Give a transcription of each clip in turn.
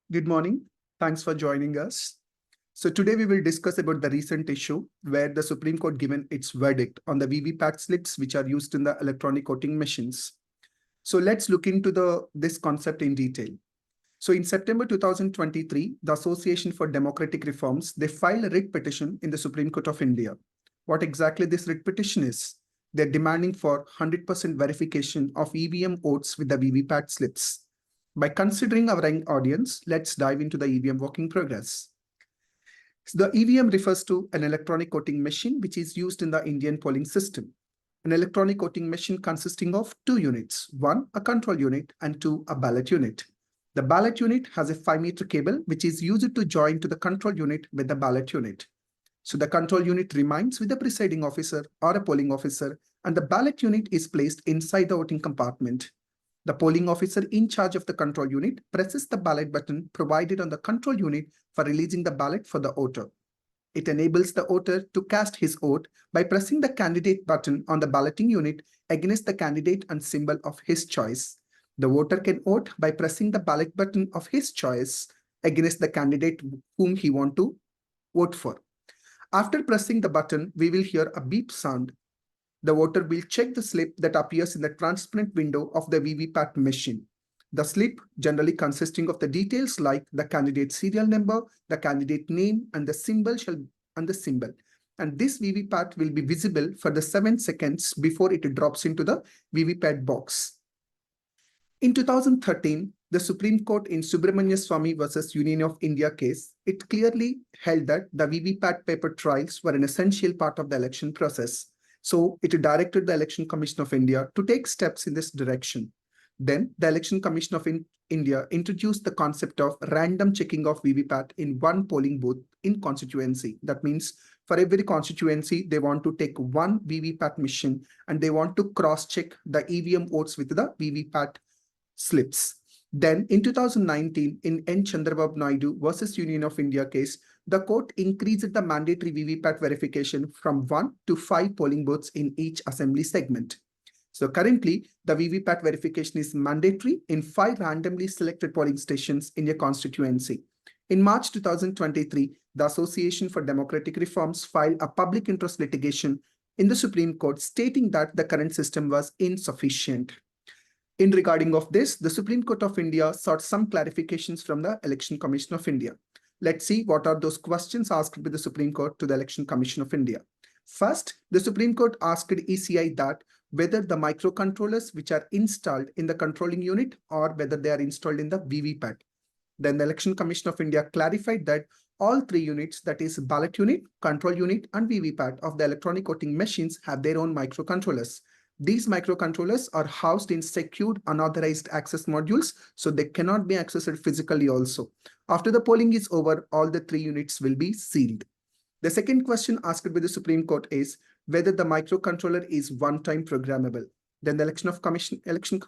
Good morning. Thanks for joining us. So today we will discuss about the recent issue where the Supreme Court given its verdict on the Vvpat slips which are used in the electronic voting machines. So let's look into this concept in detail. So in September 2023, the Association for Democratic Reforms, they filed a writ petition in the Supreme Court of India. What exactly this writ petition is? They're demanding for 100% verification of EVM votes with the Vvpat slips. By considering our audience, let's dive into the EVM work in progress. The EVM refers to an electronic voting machine which is used in the Indian polling system. An electronic voting machine consisting of two units, one a control unit and two a ballot unit. The ballot unit has a 5-meter cable which is used to join to the control unit with the ballot unit. So the control unit remains with the presiding officer or a polling officer, and the ballot unit is placed inside the voting compartment. The polling officer in charge of the control unit presses the ballot button provided on the control unit for releasing the ballot for the voter. It enables the voter to cast his vote by pressing the candidate button on the balloting unit against the candidate and symbol of his choice. The voter can vote by pressing the ballot button of his choice against the candidate whom he wants to vote for. After pressing the button, we will hear a beep sound. The voter will check the slip that appears in the transparent window of the Vvpat machine. The slip, generally consisting of the details like the candidate serial number, the candidate name, and the symbol. And this Vvpat will be visible for the 7 seconds before it drops into the Vvpat box. In 2013, the Supreme Court in Subramanya Swamy versus Union of India case, it clearly held that the Vvpat paper trials were an essential part of the election process. So it directed the Election Commission of India to take steps in this direction. Then the Election Commission of India introduced the concept of random checking of Vvpat in one polling booth in constituency. That means for every constituency, they want to take one Vvpat machine and they want to cross-check the EVM votes with the Vvpat slips. Then in 2019, in N. Chandrababu Naidu versus Union of India case, the court increased the mandatory Vvpat verification from 1 to 5 polling booths in each assembly segment. So currently, the Vvpat verification is mandatory in 5 randomly selected polling stations in a constituency. In March 2023, the Association for Democratic Reforms filed a public interest litigation in the Supreme Court stating that the current system was insufficient. In regarding of this, the Supreme Court of India sought some clarifications from the Election Commission of India. Let's see what are those questions asked by the Supreme Court to the Election Commission of India. First, the Supreme Court asked ECI that whether the microcontrollers which are installed in the controlling unit or whether they are installed in the Vvpat. Then the Election Commission of India clarified that all 3 units, that is ballot unit, control unit, and Vvpat of the electronic voting machines have their own microcontrollers. These microcontrollers are housed in secured unauthorized access modules, so they cannot be accessed physically also. After the polling is over, all the 3 units will be sealed. The second question asked by the Supreme Court is whether the microcontroller is one-time programmable. Then the Election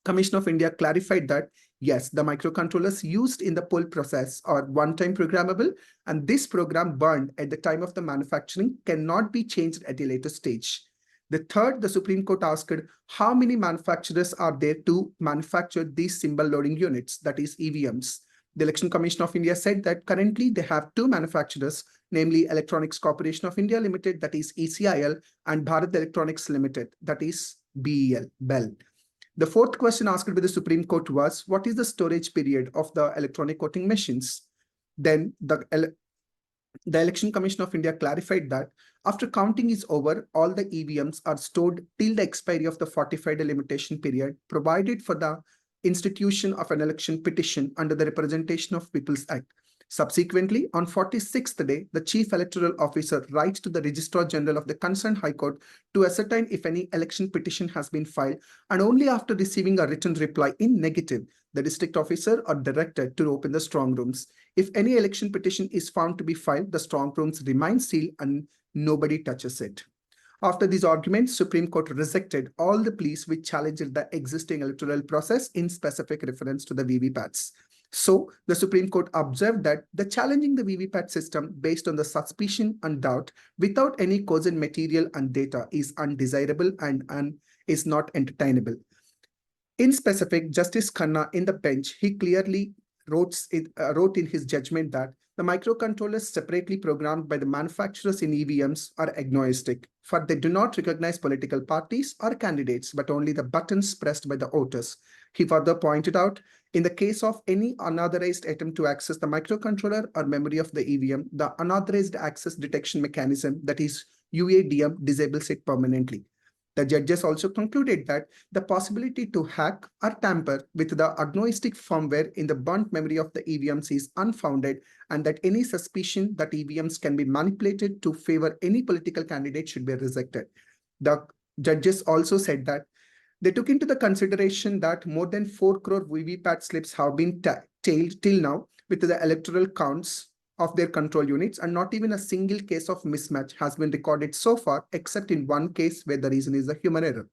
Commission of India clarified that yes, the microcontrollers used in the poll process are one-time programmable, and this program burned at the time of the manufacturing cannot be changed at a later stage. The third, the Supreme Court asked how many manufacturers are there to manufacture these symbol loading units, that is EVMs. The Election Commission of India said that currently they have 2 manufacturers, namely Electronics Corporation of India Limited, that is ECIL, and Bharat Electronics Limited, that is BEL. The fourth question asked by the Supreme Court was, what is the storage period of the electronic voting machines? Then the Election Commission of India clarified that after counting is over, all the EVMs are stored till the expiry of the 45-day limitation period provided for the institution of an election petition under the Representation of People's Act. Subsequently, on 46th day, the Chief Electoral Officer writes to the Registrar General of the concerned High Court to ascertain if any election petition has been filed, and only after receiving a written reply in negative, the district officer are directed to open the strong rooms. If any election petition is found to be filed, the strong rooms remain sealed and nobody touches it. After these arguments, Supreme Court rejected all the pleas which challenged the existing electoral process in specific reference to the Vvpats. So the Supreme Court observed that the challenging the Vvpat system based on the suspicion and doubt without any cogent material and data is undesirable and is not entertainable. In specific, Justice Khanna in the bench, he clearly wrote in his judgment that the microcontrollers separately programmed by the manufacturers in EVMs are agnostic, for they do not recognize political parties or candidates, but only the buttons pressed by the voters. He further pointed out, in the case of any unauthorized attempt to access the microcontroller or memory of the EVM, the unauthorized access detection mechanism, that is UADM, disables it permanently. The judges also concluded that the possibility to hack or tamper with the agnostic firmware in the burnt memory of the EVMs is unfounded, and that any suspicion that EVMs can be manipulated to favor any political candidate should be rejected. The judges also said that they took into the consideration that more than 4 crore Vvpat slips have been tailed till now with the electoral counts of their control units, and not even a single case of mismatch has been recorded so far, except in one case where the reason is a human error.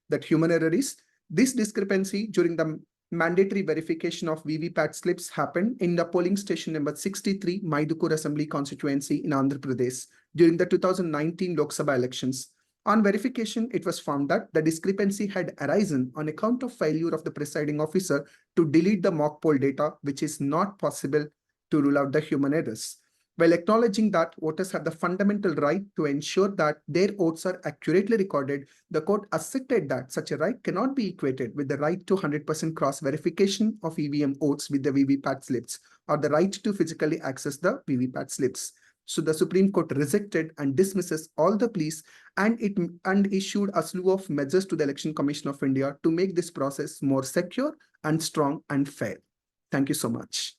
That human error is this discrepancy during the mandatory verification of Vvpat slips happened in the polling station number 63, Maidukur Assembly constituency in Andhra Pradesh during the 2019 Lok Sabha elections. On verification, it was found that the discrepancy had arisen on account of failure of the presiding officer to delete the mock poll data, which is not possible to rule out the human errors. While acknowledging that voters have the fundamental right to ensure that their votes are accurately recorded, the court asserted that such a right cannot be equated with the right to 100% cross-verification of EVM votes with the Vvpat slips, or the right to physically access the Vvpat slips. So the Supreme Court rejected and dismisses all the pleas and issued a slew of measures to the Election Commission of India to make this process more secure and strong and fair. Thank you so much.